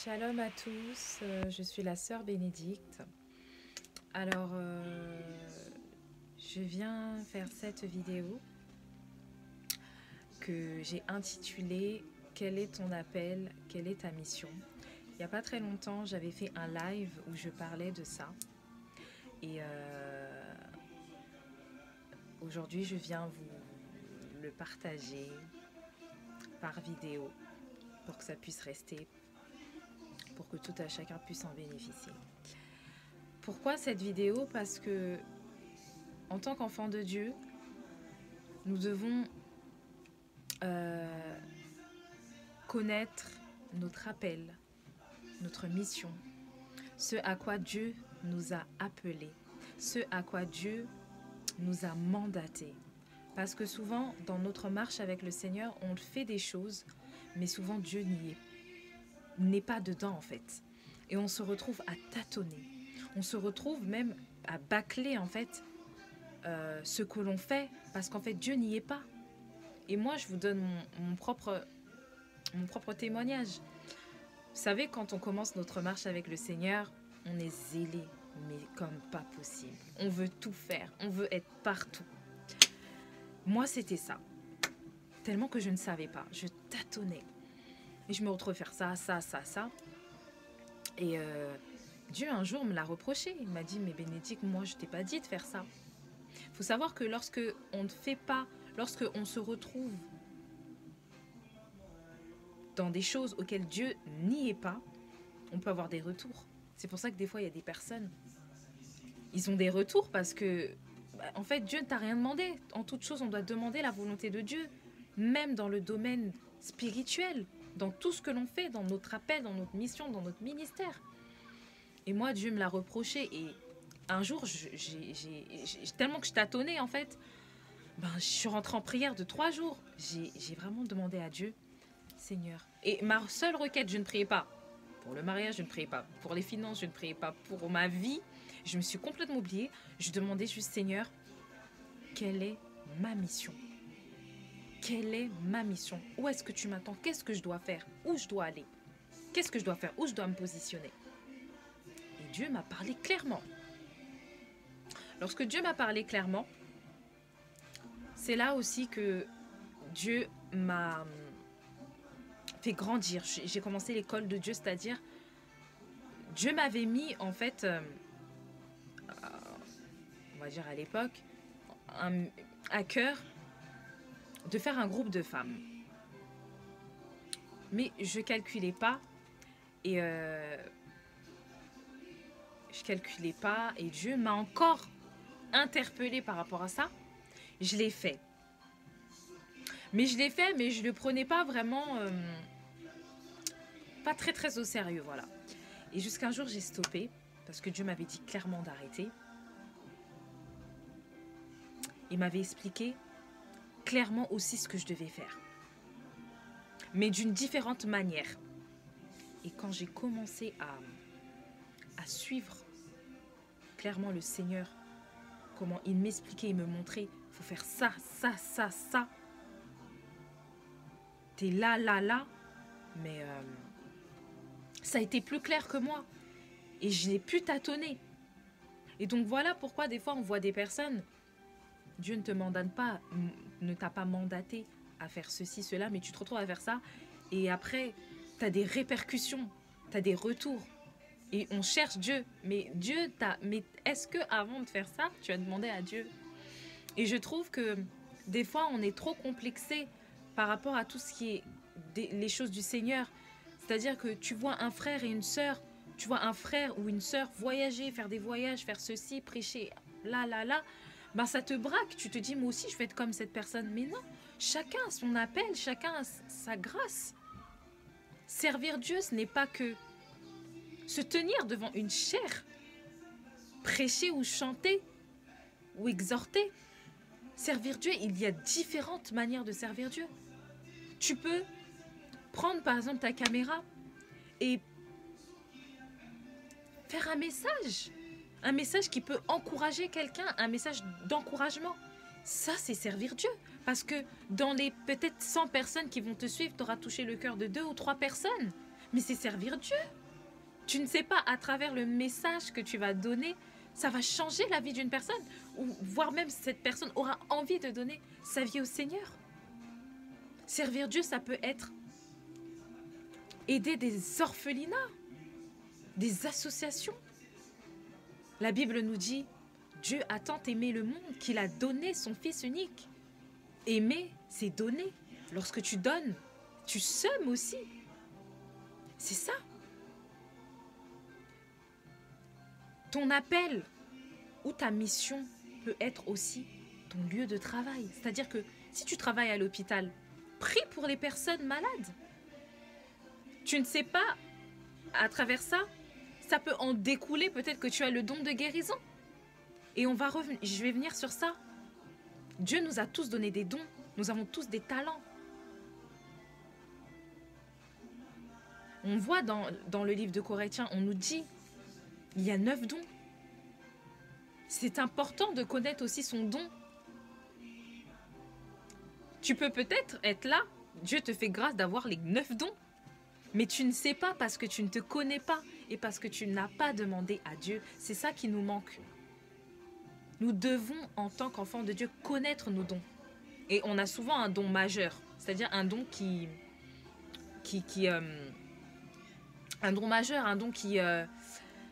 Shalom à tous, je suis la sœur Bénédicte. Alors, je viens faire cette vidéo que j'ai intitulée « Quel est ton appel? Quelle est ta mission ?» Il n'y a pas très longtemps, j'avais fait un live où je parlais de ça. Et aujourd'hui, je viens vous le partager par vidéo pour que ça puisse rester, pour que tout à chacun puisse en bénéficier. Pourquoi cette vidéo? Parce que, en tant qu'enfant de Dieu, nous devons connaître notre appel, notre mission, ce à quoi Dieu nous a appelés, ce à quoi Dieu nous a mandatés. Parce que souvent, dans notre marche avec le Seigneur, on fait des choses, mais souvent Dieu n'est pas dedans en fait. Et on se retrouve à tâtonner. On se retrouve même à bâcler en fait ce que l'on fait, parce qu'en fait Dieu n'y est pas. Et moi, je vous donne mon propre témoignage. Vous savez, quand on commence notre marche avec le Seigneur, on est zélé, mais comme pas possible. On veut tout faire, on veut être partout. Moi, c'était ça. Tellement que je ne savais pas, je tâtonnais. Et je me retrouvais faire ça. Et Dieu, un jour, me l'a reproché. Il m'a dit, mais Bénédicte, moi, je t'ai pas dit de faire ça. Il faut savoir que lorsque on ne fait pas, lorsque on se retrouve dans des choses auxquelles Dieu n'y est pas, on peut avoir des retours. C'est pour ça que des fois, il y a des personnes, ils ont des retours parce que, en fait, Dieu ne t'a rien demandé. En toute chose, on doit demander la volonté de Dieu, même dans le domaine spirituel, dans tout ce que l'on fait, dans notre appel, dans notre mission, dans notre ministère. Et moi, Dieu me l'a reproché. Et un jour, tellement que je tâtonnais, en fait, je suis rentrée en prière de 3 jours. J'ai vraiment demandé à Dieu, Seigneur. Et ma seule requête, je ne priais pas pour le mariage, je ne priais pas pour les finances, je ne priais pas pour ma vie. Je me suis complètement oubliée. Je demandais juste, Seigneur, quelle est ma mission? Quelle est ma mission? Où est-ce que tu m'attends? Qu'est-ce que je dois faire? Où je dois aller? Qu'est-ce que je dois faire? Où je dois me positionner? Et Dieu m'a parlé clairement. Lorsque Dieu m'a parlé clairement, c'est là aussi que Dieu m'a fait grandir. J'ai commencé l'école de Dieu, c'est-à-dire Dieu m'avait mis en fait, on va dire à l'époque, à cœur de faire un groupe de femmes. Mais je calculais pas et Dieu m'a encore interpellée par rapport à ça. Je l'ai fait. Mais je le prenais pas vraiment, pas très au sérieux, voilà. Et jusqu'un jour, j'ai stoppé parce que Dieu m'avait dit clairement d'arrêter. Il m'avait expliqué clairement aussi ce que je devais faire, mais d'une différente manière. Et quand j'ai commencé à suivre clairement le Seigneur, comment il m'expliquait, il me montrait, il faut faire ça, t'es là, mais ça a été plus clair que moi. Et je n'ai pu tâtonner. Et donc voilà pourquoi des fois on voit des personnes, Dieu ne te mandate pas, ne t'a pas mandaté à faire ceci, cela, mais tu te retrouves à faire ça. Et après, tu as des répercussions, tu as des retours. Et on cherche Dieu. Mais mais est-ce que avant de faire ça, tu as demandé à Dieu? Et je trouve que des fois, on est trop complexé par rapport à tout ce qui est les choses du Seigneur. C'est-à-dire que tu vois un frère et une sœur, tu vois un frère ou une sœur voyager, faire des voyages, faire ceci, prêcher, là. Ça te braque. Tu te dis, moi aussi, je vais être comme cette personne. Mais non, chacun a son appel, chacun a sa grâce. Servir Dieu, ce n'est pas que se tenir devant une chaire, prêcher ou chanter ou exhorter. Servir Dieu, il y a différentes manières de servir Dieu. Tu peux prendre par exemple ta caméra et faire un message qui peut encourager quelqu'un, un message d'encouragement. Ça, c'est servir Dieu. Parce que dans les peut-être 100 personnes qui vont te suivre, tu auras touché le cœur de 2 ou 3 personnes. mais c'est servir Dieu. Tu ne sais pas, à travers le message que tu vas donner, ça va changer la vie d'une personne, ou voire même cette personne aura envie de donner sa vie au Seigneur. Servir Dieu, ça peut être aider des orphelinats, des associations. La Bible nous dit, Dieu a tant aimé le monde qu'il a donné son Fils unique. Aimer, c'est donner. Lorsque tu donnes, tu sèmes aussi. C'est ça. Ton appel ou ta mission peut être aussi ton lieu de travail. C'est-à-dire que si tu travailles à l'hôpital, prie pour les personnes malades. Tu ne sais pas, à travers ça, ça peut en découler peut-être que tu as le don de guérison. Et je vais venir sur ça. Dieu nous a tous donné des dons. Nous avons tous des talents. On voit dans le livre de Corinthiens, on nous dit, il y a 9 dons. C'est important de connaître aussi son don. Tu peux peut-être être là, Dieu te fait grâce d'avoir les 9 dons, mais tu ne sais pas parce que tu ne te connais pas et parce que tu n'as pas demandé à Dieu. C'est ça qui nous manque. Nous devons, en tant qu'enfants de Dieu, connaître nos dons. Et on a souvent un don majeur, c'est-à-dire un don un don majeur, un don qui,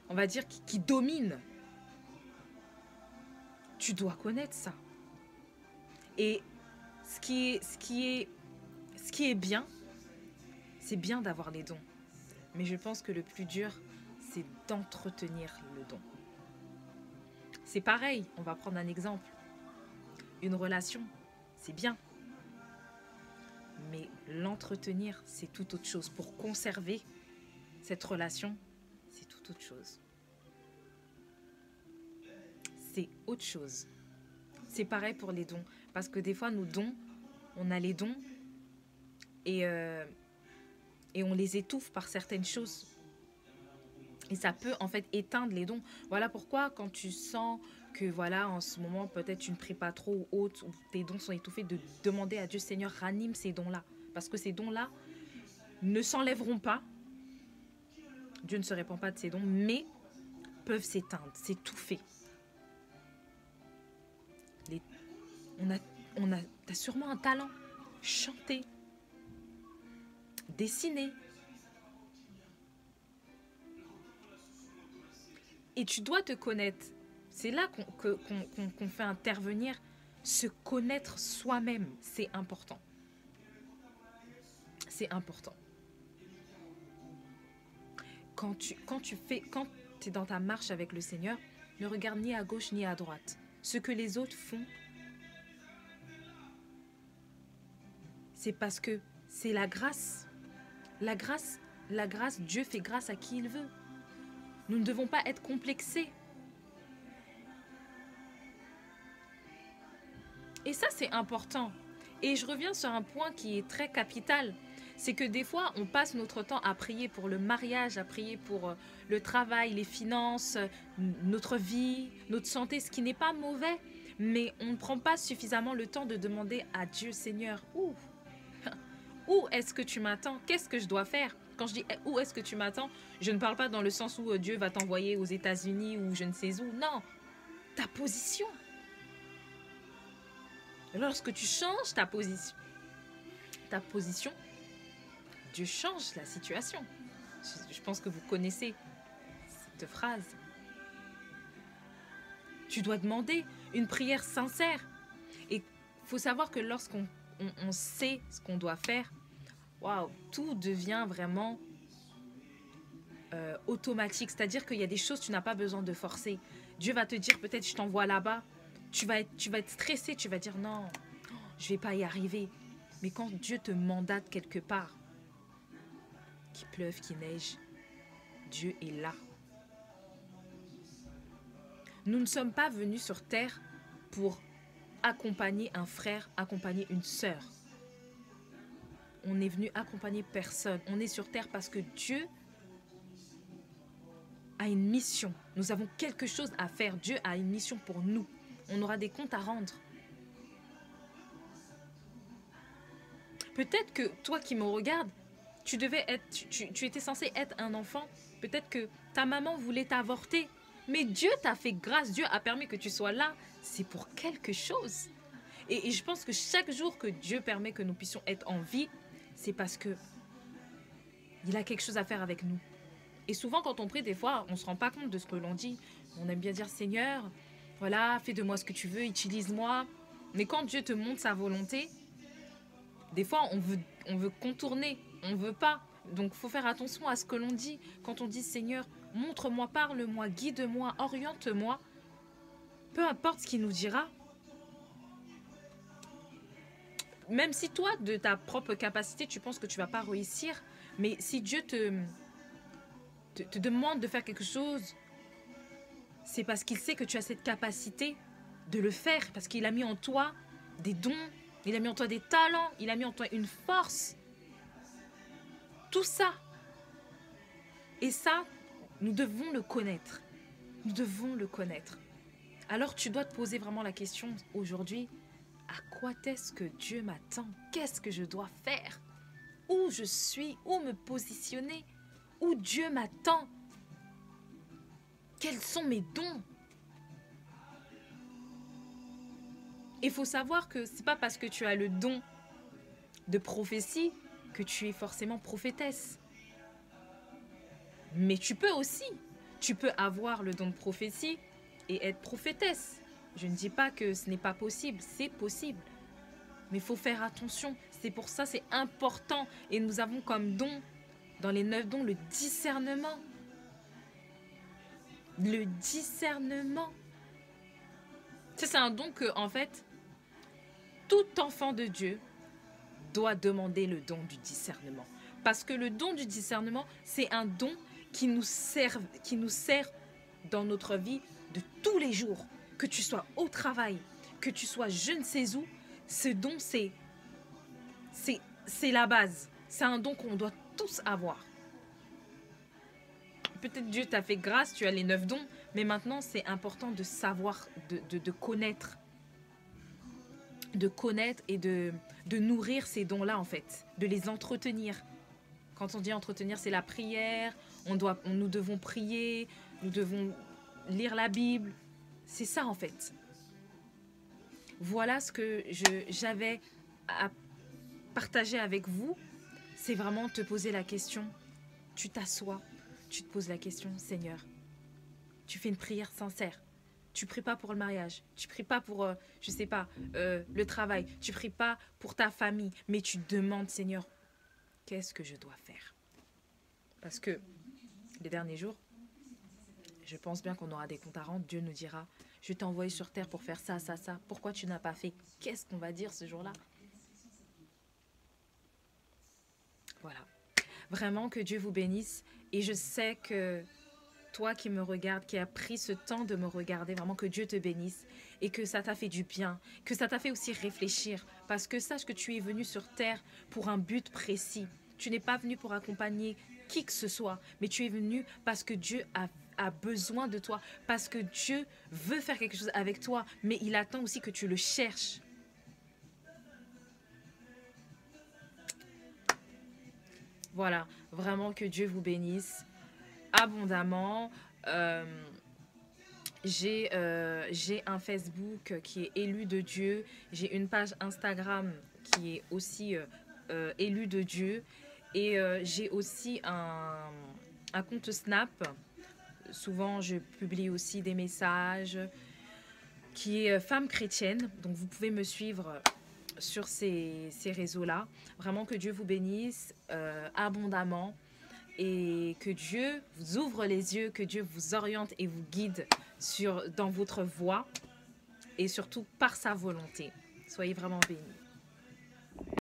on va dire, qui domine. Tu dois connaître ça. Et ce qui est bien, c'est bien d'avoir les dons. Mais je pense que le plus dur, c'est d'entretenir le don. C'est pareil, on va prendre un exemple. Une relation, c'est bien. Mais l'entretenir, c'est tout autre chose. Pour conserver cette relation, c'est tout autre chose. C'est autre chose. C'est pareil pour les dons. Parce que des fois, nos dons, on a les dons et on les étouffe par certaines choses. Et ça peut en fait éteindre les dons. Voilà pourquoi quand tu sens que voilà, en ce moment, peut-être tu ne pries pas trop ou autre, ou tes dons sont étouffés, de demander à Dieu, Seigneur, ranime ces dons-là. Parce que ces dons-là ne s'enlèveront pas. Dieu ne se répand pas de ces dons, mais peuvent s'éteindre, s'étouffer. T'as sûrement un talent. Chanter, dessiner. Et tu dois te connaître. C'est là qu'on fait intervenir se connaître soi-même. C'est important. C'est important. Quand tu es dans ta marche avec le Seigneur, ne regarde ni à gauche ni à droite. Ce que les autres font, c'est parce que c'est la grâce. La grâce, Dieu fait grâce à qui il veut. Nous ne devons pas être complexés. Et ça, c'est important. Et je reviens sur un point qui est très capital. C'est que des fois, on passe notre temps à prier pour le mariage, à prier pour le travail, les finances, notre vie, notre santé, ce qui n'est pas mauvais. Mais on ne prend pas suffisamment le temps de demander à Dieu, Seigneur, où est-ce que tu m'attends? Qu'est-ce que je dois faire? Quand je dis où est-ce que tu m'attends, je ne parle pas dans le sens où Dieu va t'envoyer aux États-Unis ou je ne sais où. Non, ta position. Lorsque tu changes ta position, Dieu change la situation. Je pense que vous connaissez cette phrase. Tu dois demander une prière sincère. Et il faut savoir que lorsqu'on sait ce qu'on doit faire, waouh, tout devient vraiment automatique. C'est-à-dire qu'il y a des choses que tu n'as pas besoin de forcer. Dieu va te dire, peut-être je t'envoie là-bas. Tu vas être stressé, tu vas dire non, je ne vais pas y arriver. Mais quand Dieu te mandate quelque part, qu'il pleuve, qu'il neige, Dieu est là. Nous ne sommes pas venus sur terre pour accompagner un frère, accompagner une sœur. On est venu accompagner personne. On est sur terre parce que Dieu a une mission. Nous avons quelque chose à faire. Dieu a une mission pour nous. On aura des comptes à rendre. Peut-être que toi qui me regardes, Tu devais être, tu étais censé être un enfant. Peut-être que ta maman voulait t'avorter. Mais Dieu t'a fait grâce. Dieu a permis que tu sois là. C'est pour quelque chose. Et je pense que chaque jour que Dieu permet que nous puissions être en vie, c'est parce que il a quelque chose à faire avec nous. Et souvent, quand on prie, des fois, on ne se rend pas compte de ce que l'on dit. On aime bien dire, Seigneur, voilà, fais de moi ce que tu veux, utilise-moi. Mais quand Dieu te montre sa volonté, des fois, on veut contourner, on ne veut pas. Donc, il faut faire attention à ce que l'on dit. Quand on dit, Seigneur, montre-moi, parle-moi, guide-moi, oriente-moi, peu importe ce qu'il nous dira, même si toi, de ta propre capacité, tu penses que tu ne vas pas réussir, mais si Dieu te demande de faire quelque chose, c'est parce qu'il sait que tu as cette capacité de le faire, parce qu'il a mis en toi des dons, il a mis en toi des talents, il a mis en toi une force. Tout ça. Et ça, nous devons le connaître. Nous devons le connaître. Alors tu dois te poser vraiment la question aujourd'hui, à quoi est-ce que Dieu m'attend? Qu'est-ce que je dois faire? Où je suis? Où me positionner? Où Dieu m'attend? Quels sont mes dons? Il faut savoir que c'est pas parce que tu as le don de prophétie que tu es forcément prophétesse. Mais tu peux aussi. Tu peux avoir le don de prophétie et être prophétesse. Je ne dis pas que ce n'est pas possible, c'est possible. Mais il faut faire attention. C'est pour ça, c'est important. Et nous avons comme don, dans les 9 dons, le discernement. Le discernement. C'est un don que, en fait, tout enfant de Dieu doit demander le don du discernement. Parce que le don du discernement, c'est un don qui nous sert dans notre vie de tous les jours. Que tu sois au travail, que tu sois je ne sais où, ce don, c'est la base. C'est un don qu'on doit tous avoir. Peut-être Dieu t'a fait grâce, tu as les 9 dons, mais maintenant, c'est important de savoir, de connaître. De connaître et de nourrir ces dons-là, en fait. De les entretenir. Quand on dit entretenir, c'est la prière. Nous devons prier. Nous devons lire la Bible. C'est ça, en fait. Voilà ce que j'avais à partager avec vous. C'est vraiment te poser la question. Tu t'assois. Tu te poses la question, Seigneur. Tu fais une prière sincère. Tu pries pas pour le mariage, tu pries pas pour, je sais pas, le travail, tu pries pas pour ta famille, mais tu demandes, Seigneur, qu'est-ce que je dois faire? Parce que les derniers jours, je pense bien qu'on aura des comptes à rendre. Dieu nous dira, je t'ai envoyé sur terre pour faire ça, ça, ça. Pourquoi tu n'as pas fait? Qu'est-ce qu'on va dire ce jour-là? Voilà. Vraiment que Dieu vous bénisse. Et je sais que toi qui me regardes, qui as pris ce temps de me regarder, vraiment que Dieu te bénisse et que ça t'a fait du bien, que ça t'a fait aussi réfléchir. Parce que sache que tu es venu sur terre pour un but précis. Tu n'es pas venu pour accompagner qui que ce soit, mais tu es venu parce que Dieu a besoin de toi, parce que Dieu veut faire quelque chose avec toi, mais il attend aussi que tu le cherches. Voilà, vraiment que Dieu vous bénisse abondamment. J'ai un Facebook qui est élu de Dieu. J'ai une page Instagram qui est aussi élu de Dieu. Et j'ai aussi un compte Snap. Souvent, je publie aussi des messages qui est femme chrétienne. Donc, vous pouvez me suivre sur ces réseaux-là. Vraiment que Dieu vous bénisse abondamment et que Dieu vous ouvre les yeux, que Dieu vous oriente et vous guide dans votre voie et surtout par sa volonté. Soyez vraiment bénis.